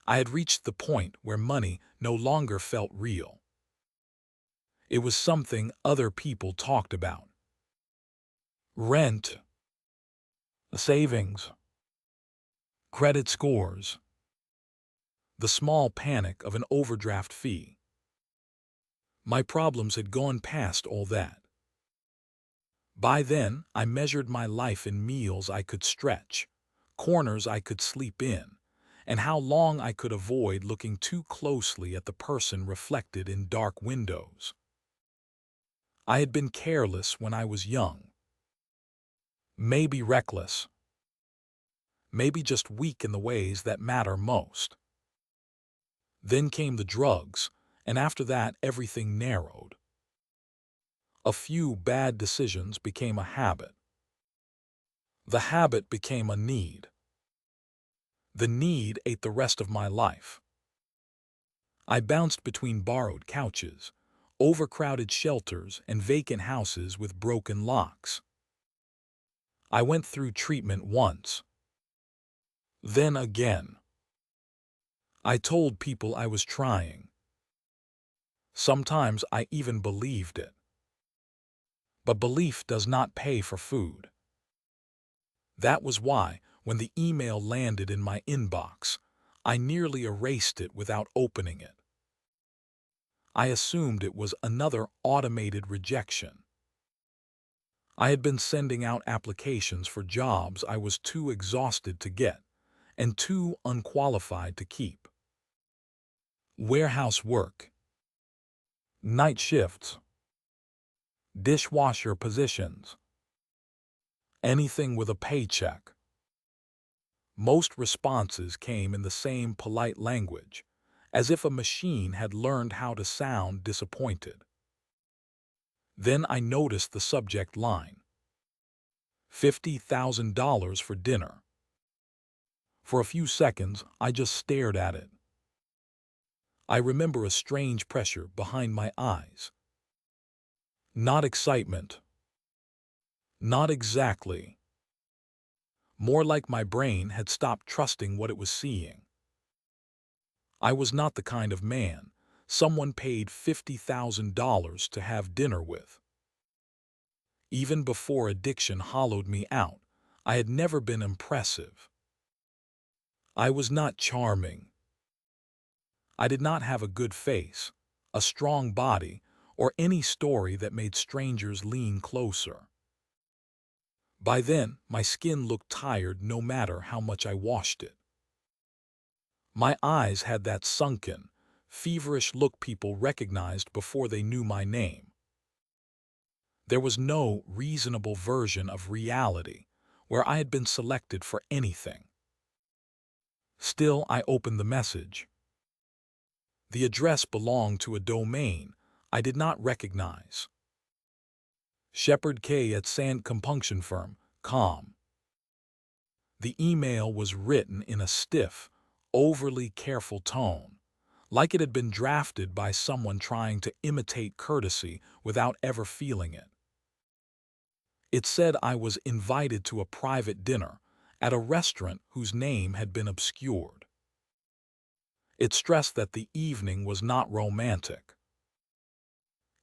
I had reached the point where money no longer felt real. It was something other people talked about. Rent, savings, credit scores, the small panic of an overdraft fee. My problems had gone past all that. By then, I measured my life in meals I could stretch, corners I could sleep in, and how long I could avoid looking too closely at the person reflected in dark windows. I had been careless when I was young. Maybe reckless. Maybe just weak in the ways that matter most. Then came the drugs, and after that everything narrowed. A few bad decisions became a habit. The habit became a need. The need ate the rest of my life. I bounced between borrowed couches, overcrowded shelters, and vacant houses with broken locks. I went through treatment once. Then again. I told people I was trying. Sometimes I even believed it. But belief does not pay for food. That was why, when the email landed in my inbox, I nearly erased it without opening it. I assumed it was another automated rejection. I had been sending out applications for jobs I was too exhausted to get and too unqualified to keep. Warehouse work, night shifts, dishwasher positions, anything with a paycheck. Most responses came in the same polite language, as if a machine had learned how to sound disappointed. Then I noticed the subject line. $50,000 for dinner. For a few seconds, I just stared at it. I remember a strange pressure behind my eyes. Not excitement. Not exactly. More like my brain had stopped trusting what it was seeing. I was not the kind of man someone paid $50,000 to have dinner with. Even before addiction hollowed me out, I had never been impressive. I was not charming. I did not have a good face, a strong body, or any story that made strangers lean closer. By then, my skin looked tired no matter how much I washed it. My eyes had that sunken, feverish look people recognized before they knew my name. There was no reasonable version of reality where I had been selected for anything. Still, I opened the message. The address belonged to a domain I did not recognize. Shepard K. at Sand Compunction Firm, com. The email was written in a stiff, overly careful tone, like it had been drafted by someone trying to imitate courtesy without ever feeling it. It said I was invited to a private dinner at a restaurant whose name had been obscured. It stressed that the evening was not romantic.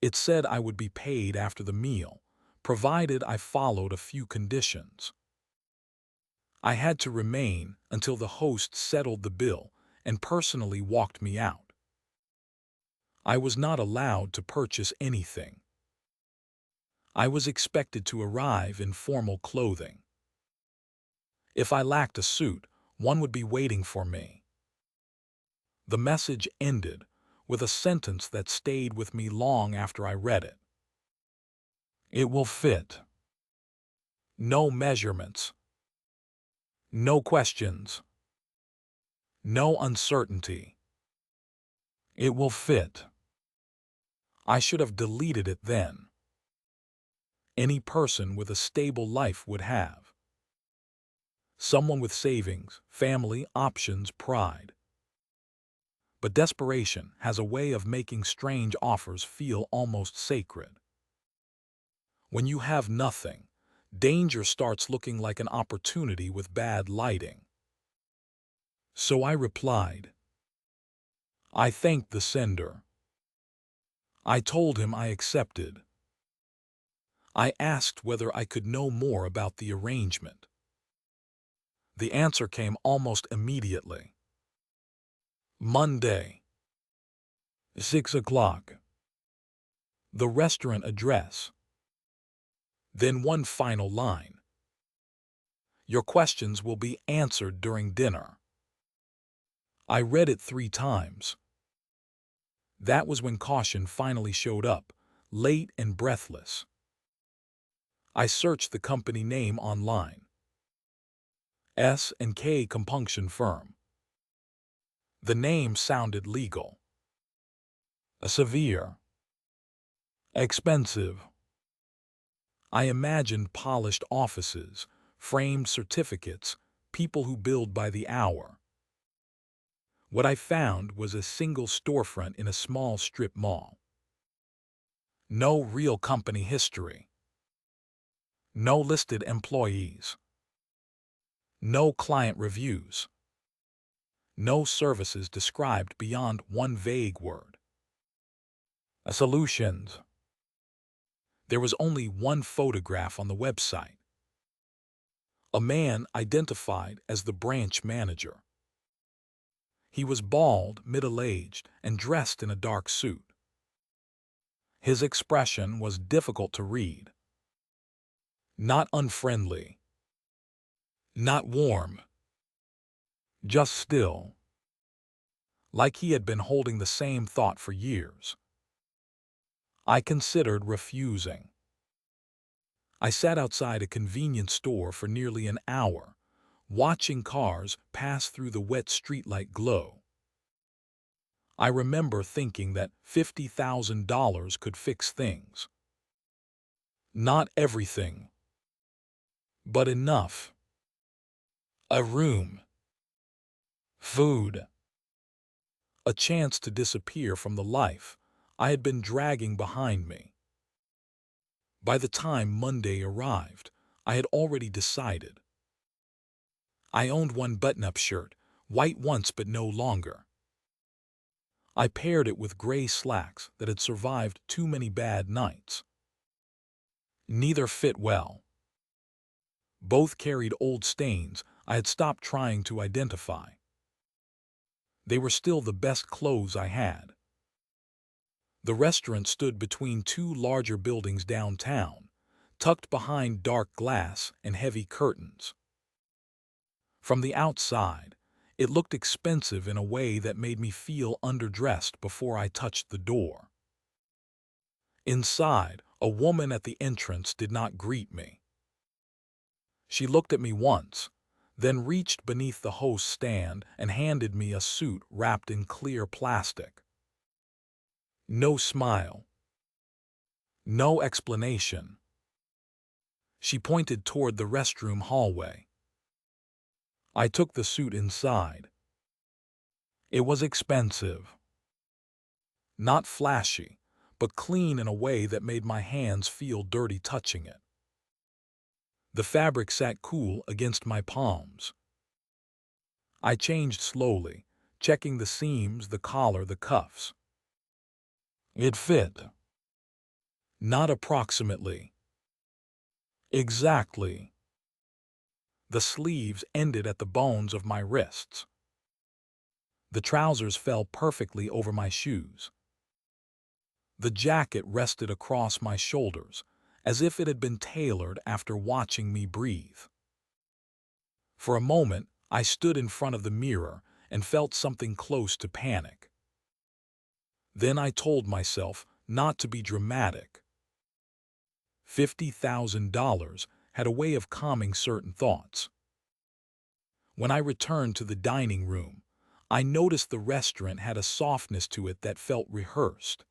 It said I would be paid after the meal, provided I followed a few conditions. I had to remain until the host settled the bill and personally walked me out. I was not allowed to purchase anything. I was expected to arrive in formal clothing. If I lacked a suit, one would be waiting for me. The message ended with a sentence that stayed with me long after I read it. It will fit. No measurements. No questions. No uncertainty. It will fit. I should have deleted it then. Any person with a stable life would have. Someone with savings, family, options, pride. But desperation has a way of making strange offers feel almost sacred. When you have nothing, danger starts looking like an opportunity with bad lighting. So I replied, I thanked the sender. I told him I accepted. I asked whether I could know more about the arrangement. The answer came almost immediately. Monday, 6 o'clock. The restaurant address. Then one final line. Your questions will be answered during dinner. I read it 3 times. That was when caution finally showed up, late and breathless. I searched the company name online. S&K Compunction Firm. The name sounded legal. Severe. Expensive. I imagined polished offices, framed certificates, people who billed by the hour. What I found was a single storefront in a small strip mall. No real company history. No listed employees. No client reviews. No services described beyond one vague word. Solutions. There was only one photograph on the website. A man identified as the branch manager. He was bald, middle-aged, and dressed in a dark suit. His expression was difficult to read. Not unfriendly. Not warm. Just still. Like he had been holding the same thought for years. I considered refusing. I sat outside a convenience store for nearly an hour, watching cars pass through the wet streetlight glow. I remember thinking that $50,000 could fix things. Not everything, but enough. A room. Food. A chance to disappear from the life I had been dragging behind me. By the time Monday arrived, I had already decided. I owned one button-up shirt, white once but no longer. I paired it with gray slacks that had survived too many bad nights. Neither fit well. Both carried old stains I had stopped trying to identify. They were still the best clothes I had. The restaurant stood between 2 larger buildings downtown, tucked behind dark glass and heavy curtains. From the outside, it looked expensive in a way that made me feel underdressed before I touched the door. Inside, a woman at the entrance did not greet me. She looked at me once, then reached beneath the host's stand and handed me a suit wrapped in clear plastic. No smile. No explanation. She pointed toward the restroom hallway. I took the suit inside. It was expensive. Not flashy, but clean in a way that made my hands feel dirty touching it. The fabric sat cool against my palms. I changed slowly, checking the seams, the collar, the cuffs. It fit. Not approximately. Exactly. The sleeves ended at the bones of my wrists. The trousers fell perfectly over my shoes. The jacket rested across my shoulders, as if it had been tailored after watching me breathe. For a moment, I stood in front of the mirror and felt something close to panic. Then I told myself not to be dramatic. $50,000 had a way of calming certain thoughts. When I returned to the dining room, I noticed the restaurant had a softness to it that felt rehearsed.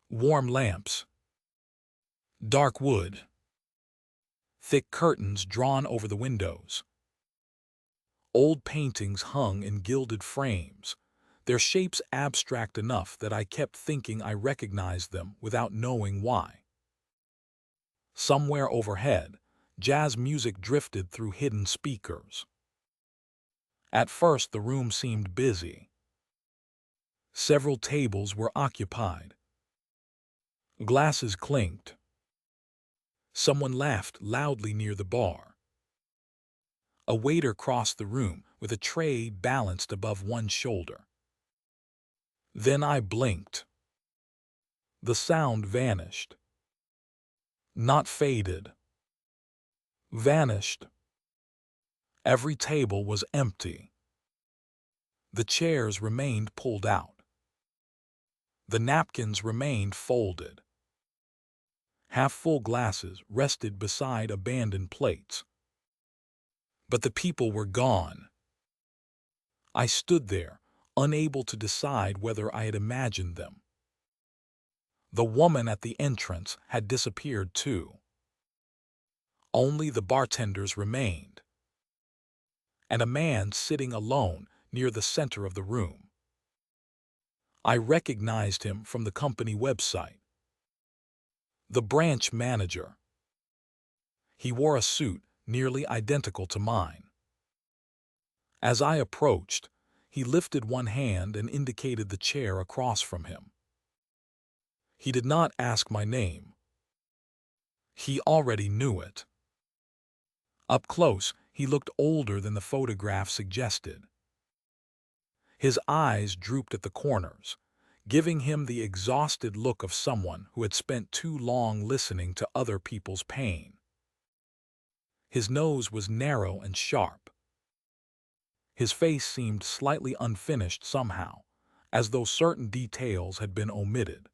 Warm lamps. Dark wood. Thick curtains drawn over the windows. Old paintings hung in gilded frames, their shapes abstract enough that I kept thinking I recognized them without knowing why. Somewhere overhead, jazz music drifted through hidden speakers. At first, the room seemed busy. Several tables were occupied. Glasses clinked. Someone laughed loudly near the bar. A waiter crossed the room with a tray balanced above one shoulder. Then I blinked. The sound vanished. Not faded. Vanished. Every table was empty. The chairs remained pulled out. The napkins remained folded. Half-full glasses rested beside abandoned plates. But the people were gone. I stood there, unable to decide whether I had imagined them. The woman at the entrance had disappeared too. Only the bartenders remained, and a man sitting alone near the center of the room. I recognized him from the company website. The branch manager. He wore a suit nearly identical to mine. As I approached, he lifted one hand and indicated the chair across from him. He did not ask my name. He already knew it. Up close, he looked older than the photograph suggested. His eyes drooped at the corners, giving him the exhausted look of someone who had spent too long listening to other people's pain. His nose was narrow and sharp. His face seemed slightly unfinished somehow, as though certain details had been omitted.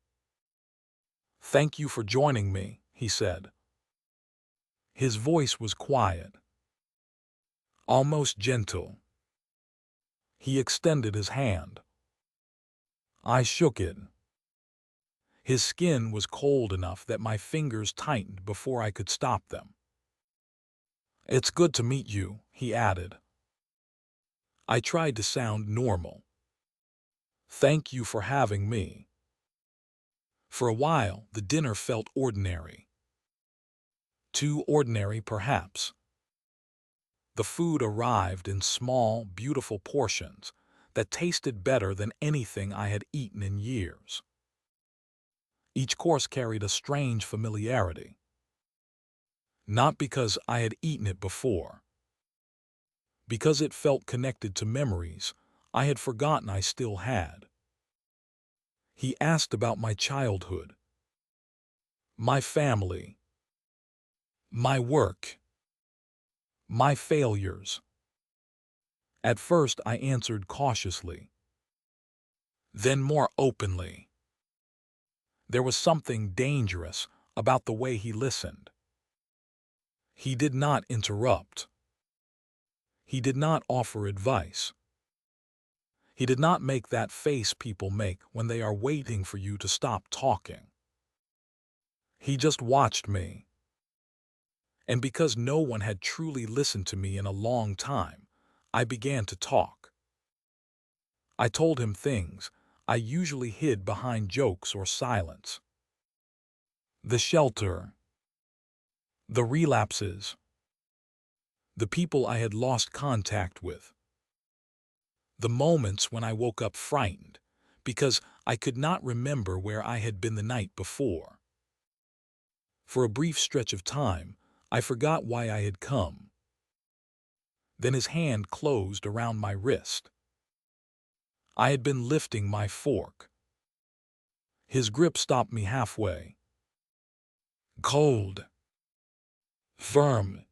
"Thank you for joining me," he said. His voice was quiet, almost gentle. He extended his hand. I shook it. His skin was cold enough that my fingers tightened before I could stop them. "It's good to meet you," he added. I tried to sound normal. "Thank you for having me." For a while, the dinner felt ordinary. Too ordinary, perhaps. The food arrived in small, beautiful portions that tasted better than anything I had eaten in years. Each course carried a strange familiarity. Not because I had eaten it before. Because it felt connected to memories I had forgotten I still had. He asked about my childhood, my family, my work, my failures. At first I answered cautiously, then more openly. There was something dangerous about the way he listened. He did not interrupt. He did not offer advice. He did not make that face people make when they are waiting for you to stop talking. He just watched me. And because no one had truly listened to me in a long time, I began to talk. I told him things I usually hid behind jokes or silence. The shelter, the relapses, the people I had lost contact with, the moments when I woke up frightened because I could not remember where I had been the night before. For a brief stretch of time, I forgot why I had come. Then his hand closed around my wrist. I had been lifting my fork. His grip stopped me halfway. Cold. Firm.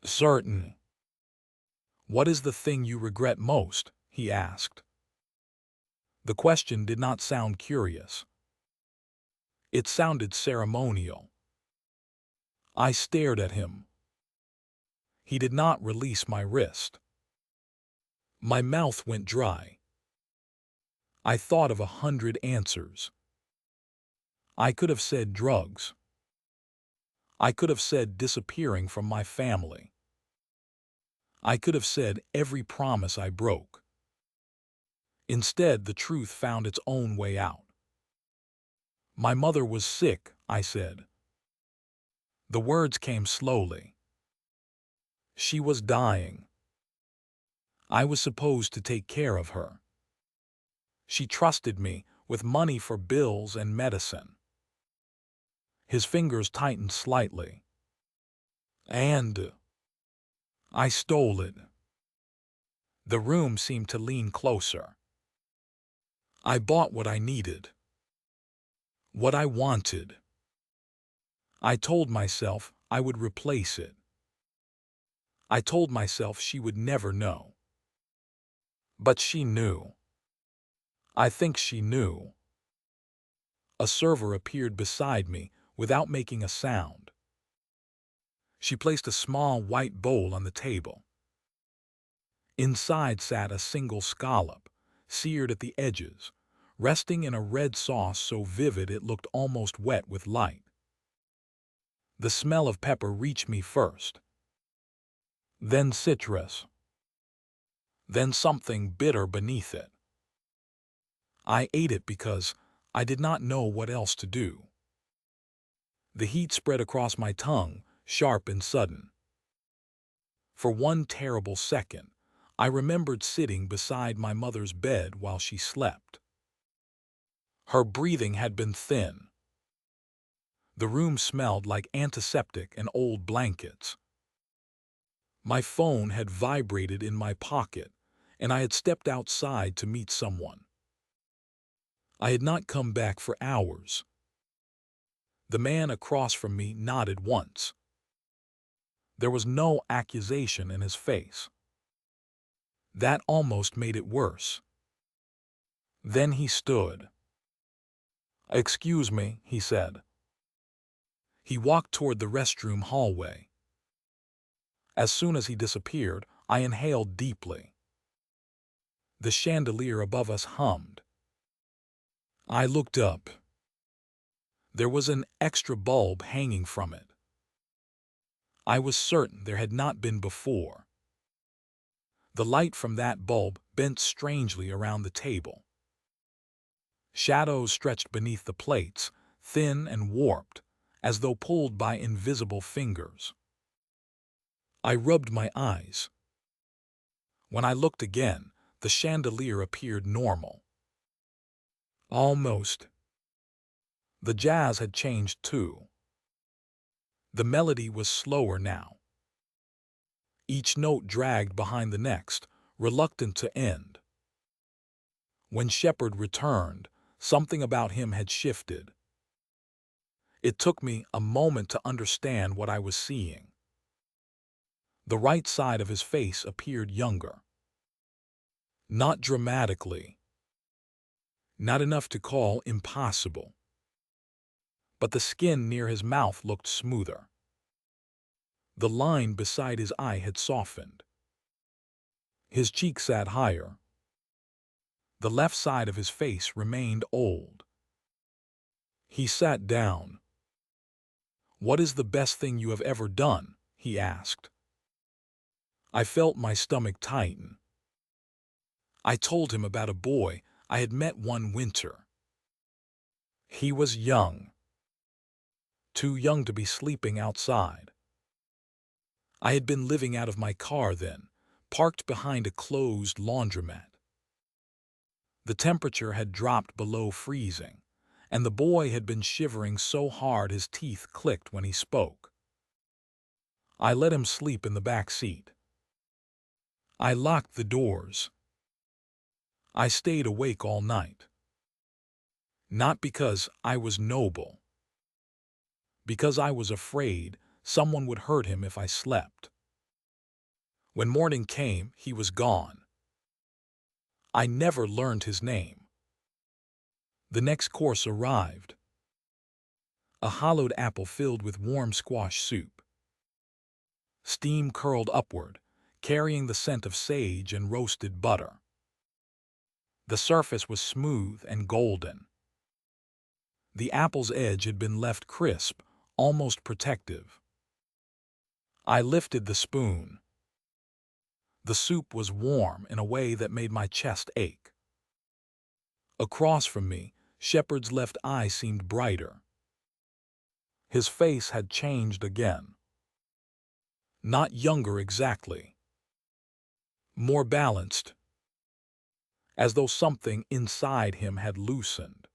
Certain. "What is the thing you regret most?" he asked. The question did not sound curious. It sounded ceremonial. I stared at him. He did not release my wrist. My mouth went dry. I thought of 100 answers. I could have said drugs. I could have said disappearing from my family. I could have said every promise I broke. Instead, the truth found its own way out. "My mother was sick," I said. The words came slowly. She was dying. I was supposed to take care of her. She trusted me with money for bills and medicine. His fingers tightened slightly. And I stole it. The room seemed to lean closer. I bought what I needed. What I wanted. I told myself I would replace it. I told myself she would never know. But she knew. I think she knew. A server appeared beside me without making a sound. She placed a small white bowl on the table. Inside sat a single scallop, seared at the edges, resting in a red sauce so vivid it looked almost wet with light. The smell of pepper reached me first. Then citrus. Then something bitter beneath it. I ate it because I did not know what else to do. The heat spread across my tongue, sharp and sudden. For one terrible second, I remembered sitting beside my mother's bed while she slept. Her breathing had been thin. The room smelled like antiseptic and old blankets. My phone had vibrated in my pocket, and I had stepped outside to meet someone. I had not come back for hours. The man across from me nodded once. There was no accusation in his face. That almost made it worse. Then he stood. "Excuse me," he said. He walked toward the restroom hallway. As soon as he disappeared, I inhaled deeply. The chandelier above us hummed. I looked up. There was an extra bulb hanging from it. I was certain there had not been before. The light from that bulb bent strangely around the table. Shadows stretched beneath the plates, thin and warped, as though pulled by invisible fingers. I rubbed my eyes. When I looked again, the chandelier appeared normal. Almost. The jazz had changed too. The melody was slower now. Each note dragged behind the next, reluctant to end. When Shepard returned, something about him had shifted. It took me a moment to understand what I was seeing. The right side of his face appeared younger. Not dramatically. Not enough to call impossible. But the skin near his mouth looked smoother. The line beside his eye had softened. His cheek sat higher. The left side of his face remained old. He sat down. "What is the best thing you have ever done?" he asked. I felt my stomach tighten. I told him about a boy I had met one winter. He was young. Too young to be sleeping outside. I had been living out of my car then, parked behind a closed laundromat. The temperature had dropped below freezing, and the boy had been shivering so hard his teeth clicked when he spoke. I let him sleep in the back seat. I locked the doors. I stayed awake all night. Not because I was noble. Because I was afraid someone would hurt him if I slept. When morning came, he was gone. I never learned his name. The next course arrived. A hollowed apple filled with warm squash soup. Steam curled upward, carrying the scent of sage and roasted butter. The surface was smooth and golden. The apple's edge had been left crisp, almost protective. I lifted the spoon. The soup was warm in a way that made my chest ache. Across from me, Shepard's left eye seemed brighter. His face had changed again. Not younger exactly. More balanced. as though something inside him had loosened.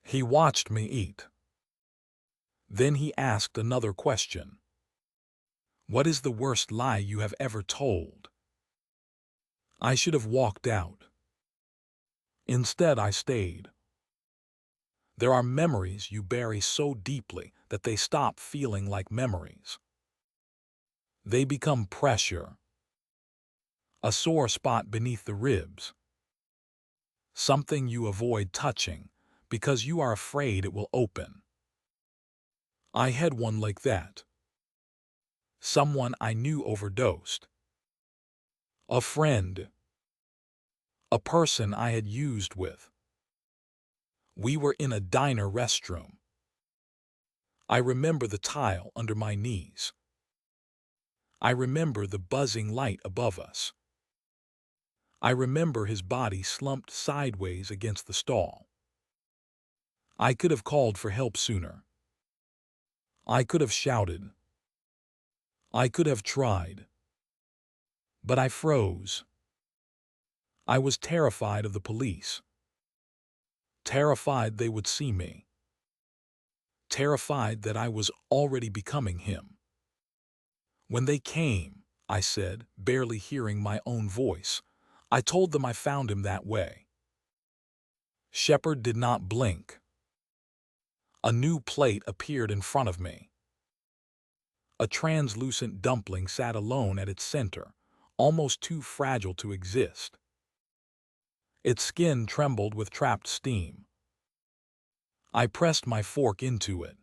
He watched me eat. Then he asked another question. What is the worst lie you have ever told? I should have walked out. Instead, I stayed. There are memories you bury so deeply that they stop feeling like memories. They become pressure, a sore spot beneath the ribs, something you avoid touching because you are afraid it will open. I had one like that. Someone I knew overdosed. A friend. A person I had used with. We were in a diner restroom. I remember the tile under my knees. I remember the buzzing light above us. I remember his body slumped sideways against the stall. I could have called for help sooner. I could have shouted. I could have tried. But I froze. I was terrified of the police. Terrified they would see me. Terrified that I was already becoming him. When they came, I said, barely hearing my own voice, I told them I found him that way. Shepard did not blink. A new plate appeared in front of me. A translucent dumpling sat alone at its center, almost too fragile to exist. Its skin trembled with trapped steam. I pressed my fork into it.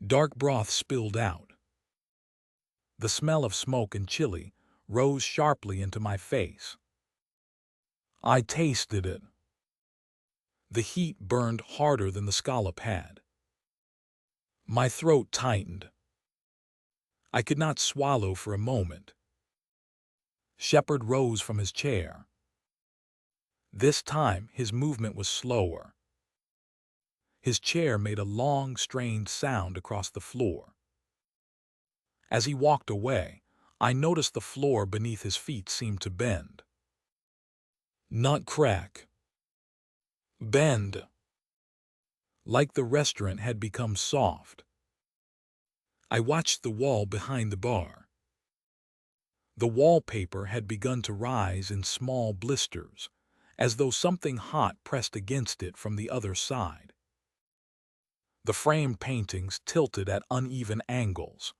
Dark broth spilled out. The smell of smoke and chili rose sharply into my face. I tasted it. The heat burned harder than the scallop had. My throat tightened. I could not swallow for a moment. Shepard rose from his chair. This time his movement was slower. His chair made a long, strained sound across the floor. As he walked away, I noticed the floor beneath his feet seemed to bend. Not crack. Bend. Like the restaurant had become soft. I watched the wall behind the bar. The wallpaper had begun to rise in small blisters, as though something hot pressed against it from the other side. The framed paintings tilted at uneven angles.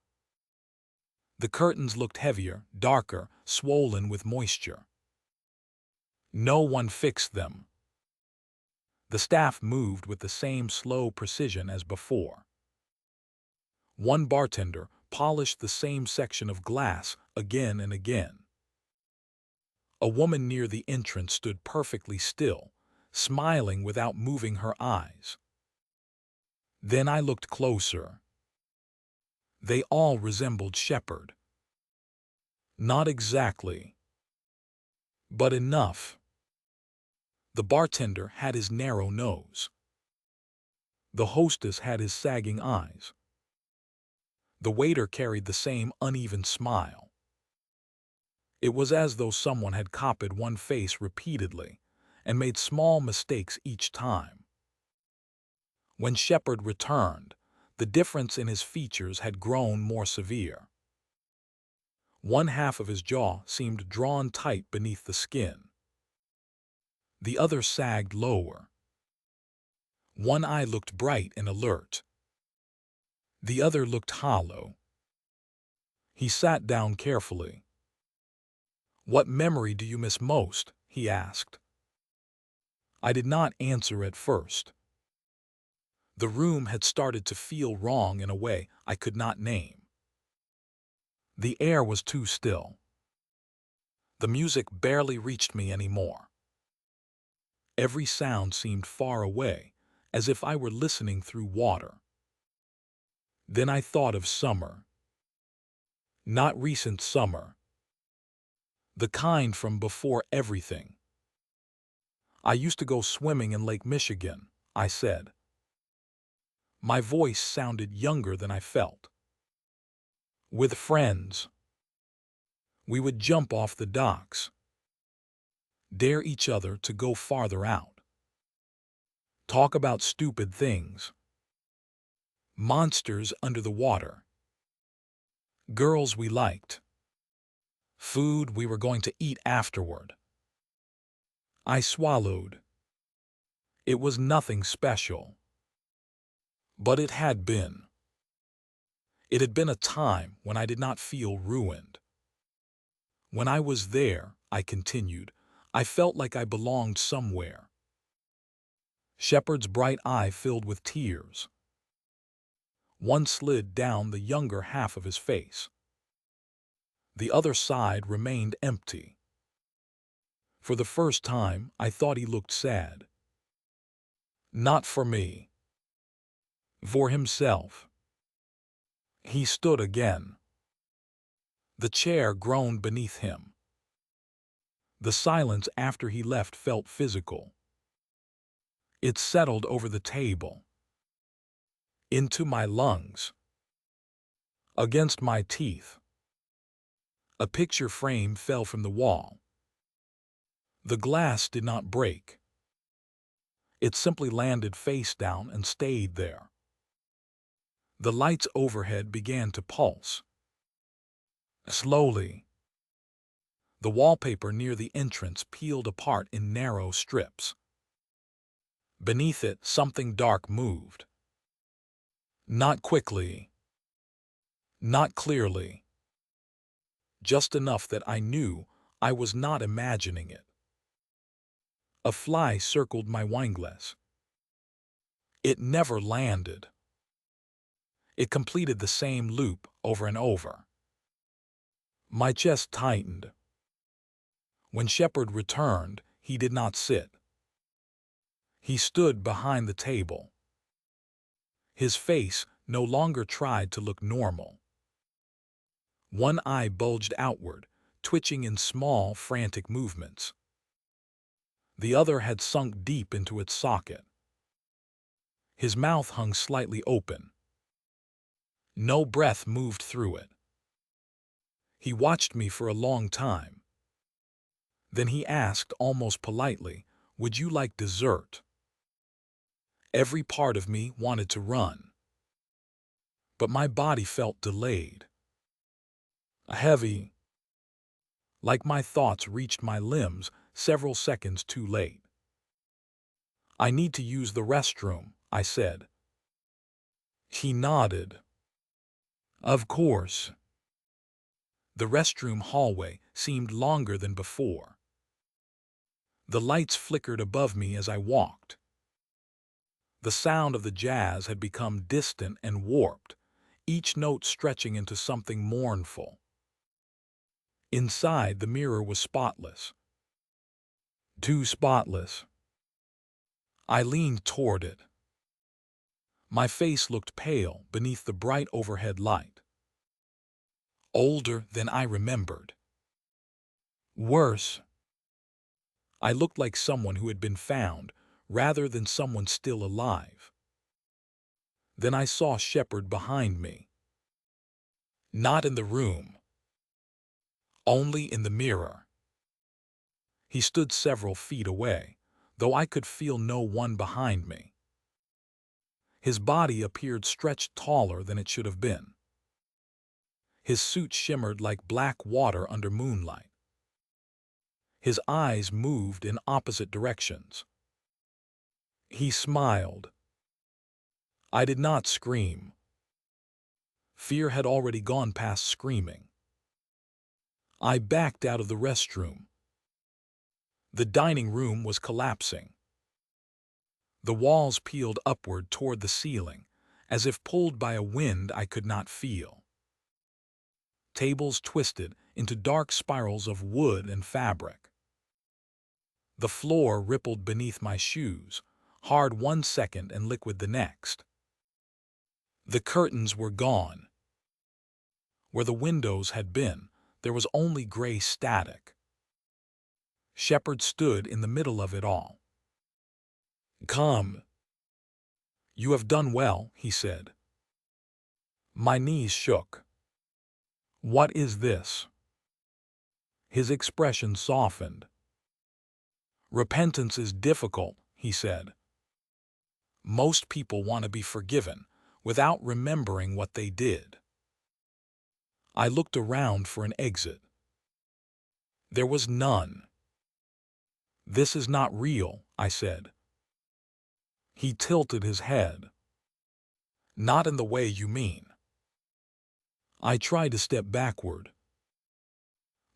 The curtains looked heavier, darker, swollen with moisture. No one fixed them. The staff moved with the same slow precision as before. One bartender polished the same section of glass again and again. A woman near the entrance stood perfectly still, smiling without moving her eyes. Then I looked closer. They all resembled Shepard. Not exactly, but enough. The bartender had his narrow nose. The hostess had his sagging eyes. The waiter carried the same uneven smile. It was as though someone had copied one face repeatedly and made small mistakes each time. When Shepard returned, the difference in his features had grown more severe. One half of his jaw seemed drawn tight beneath the skin. The other sagged lower. One eye looked bright and alert. The other looked hollow. He sat down carefully. "What memory do you miss most?" he asked. I did not answer at first. The room had started to feel wrong in a way I could not name. The air was too still. The music barely reached me anymore. Every sound seemed far away, as if I were listening through water. Then I thought of summer. Not recent summer. The kind from before everything. "I used to go swimming in Lake Michigan," I said. My voice sounded younger than I felt. "With friends. We would jump off the docks. dare each other to go farther out, talk about stupid things, monsters under the water, girls we liked, food we were going to eat afterward. I swallowed. It was nothing special. But it had been. It had been a time when I did not feel ruined. When I was there, I continued, I felt like I belonged somewhere. Shepard's bright eye filled with tears. One slid down the younger half of his face. The other side remained empty. For the first time, I thought he looked sad. Not for me. For himself. He stood again. The chair groaned beneath him. The silence after he left felt physical. It settled over the table, into my lungs, against my teeth. A picture frame fell from the wall. The glass did not break. It simply landed face down and stayed there. The lights overhead began to pulse. Slowly. The wallpaper near the entrance peeled apart in narrow strips. Beneath it, something dark moved. Not quickly. Not clearly. Just enough that I knew I was not imagining it. A fly circled my wineglass. It never landed. It completed the same loop over and over. My chest tightened. When Shepard returned, he did not sit. He stood behind the table. His face no longer tried to look normal. One eye bulged outward, twitching in small, frantic movements. The other had sunk deep into its socket. His mouth hung slightly open. No breath moved through it. He watched me for a long time. Then he asked almost politely, "Would you like dessert?" Every part of me wanted to run. But my body felt delayed. Heavy. Like my thoughts reached my limbs several seconds too late. "I need to use the restroom," I said. He nodded. Of course. The restroom hallway seemed longer than before. The lights flickered above me as I walked. The sound of the jazz had become distant and warped, each note stretching into something mournful. Inside, the mirror was spotless. Too spotless. I leaned toward it. My face looked pale beneath the bright overhead light. Older than I remembered. Worse. I looked like someone who had been found, rather than someone still alive. Then I saw Shepard behind me. Not in the room. Only in the mirror. He stood several feet away, though I could feel no one behind me. His body appeared stretched taller than it should have been. His suit shimmered like black water under moonlight. His eyes moved in opposite directions. He smiled. I did not scream. Fear had already gone past screaming. I backed out of the restroom. The dining room was collapsing. The walls peeled upward toward the ceiling, as if pulled by a wind I could not feel. Tables twisted into dark spirals of wood and fabric. The floor rippled beneath my shoes, hard one second and liquid the next. The curtains were gone. Where the windows had been, there was only gray static. Shepard stood in the middle of it all. "Come. You have done well," he said. My knees shook. "What is this?" His expression softened. Repentance is difficult, he said. Most people want to be forgiven without remembering what they did. I looked around for an exit. There was none. This is not real, I said. He tilted his head. Not in the way you mean. I tried to step backward.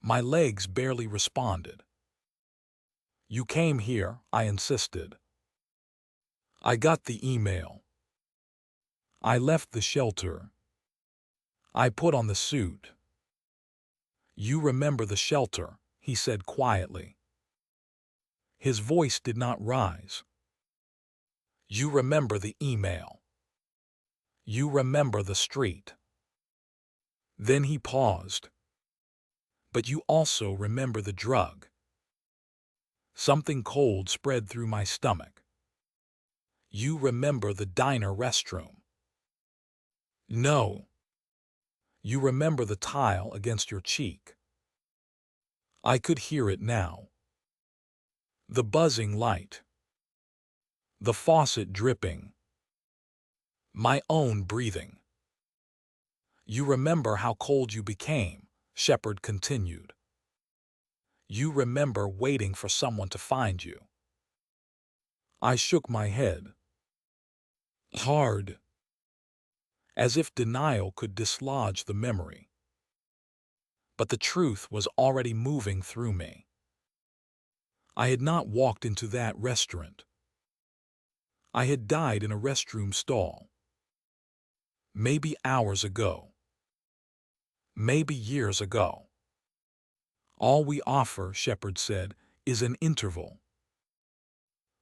My legs barely responded. You came here, I insisted. I got the email. I left the shelter. I put on the suit. You remember the shelter, he said quietly. His voice did not rise. You remember the email. You remember the street. Then he paused. But you also remember the drug. Something cold spread through my stomach. You remember the diner restroom. No. You remember the tile against your cheek. I could hear it now. The buzzing light. The faucet dripping. My own breathing. You remember how cold you became, Shepard continued. You remember waiting for someone to find you. I shook my head. Hard. As if denial could dislodge the memory. But the truth was already moving through me. I had not walked into that restaurant. I had died in a restroom stall. Maybe hours ago. Maybe years ago. All we offer, Shepard said, is an interval.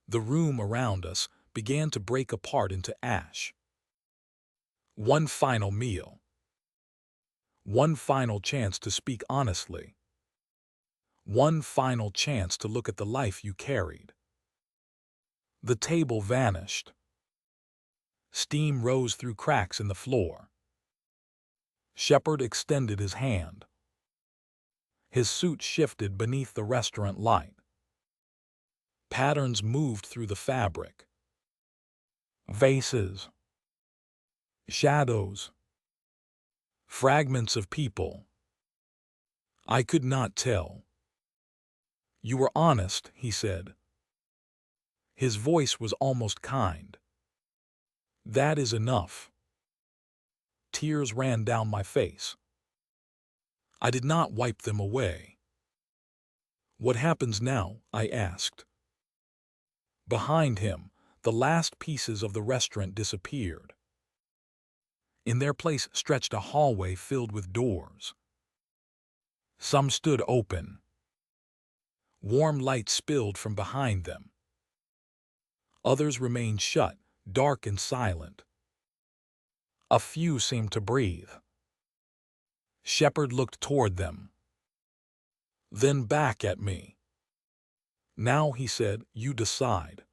The room around us began to break apart into ash. One final meal. One final chance to speak honestly. One final chance to look at the life you carried. The table vanished. Steam rose through cracks in the floor. Shepard extended his hand. His suit shifted beneath the restaurant light. Patterns moved through the fabric. Vases. Shadows. Fragments of people. I could not tell. You were honest, he said. His voice was almost kind. That is enough. Tears ran down my face. I did not wipe them away. What happens now? I asked. Behind him, the last pieces of the restaurant disappeared. In their place stretched a hallway filled with doors. Some stood open. Warm light spilled from behind them. Others remained shut, dark and silent. A few seemed to breathe. Shepard looked toward them. Then back at me. Now, he said, you decide.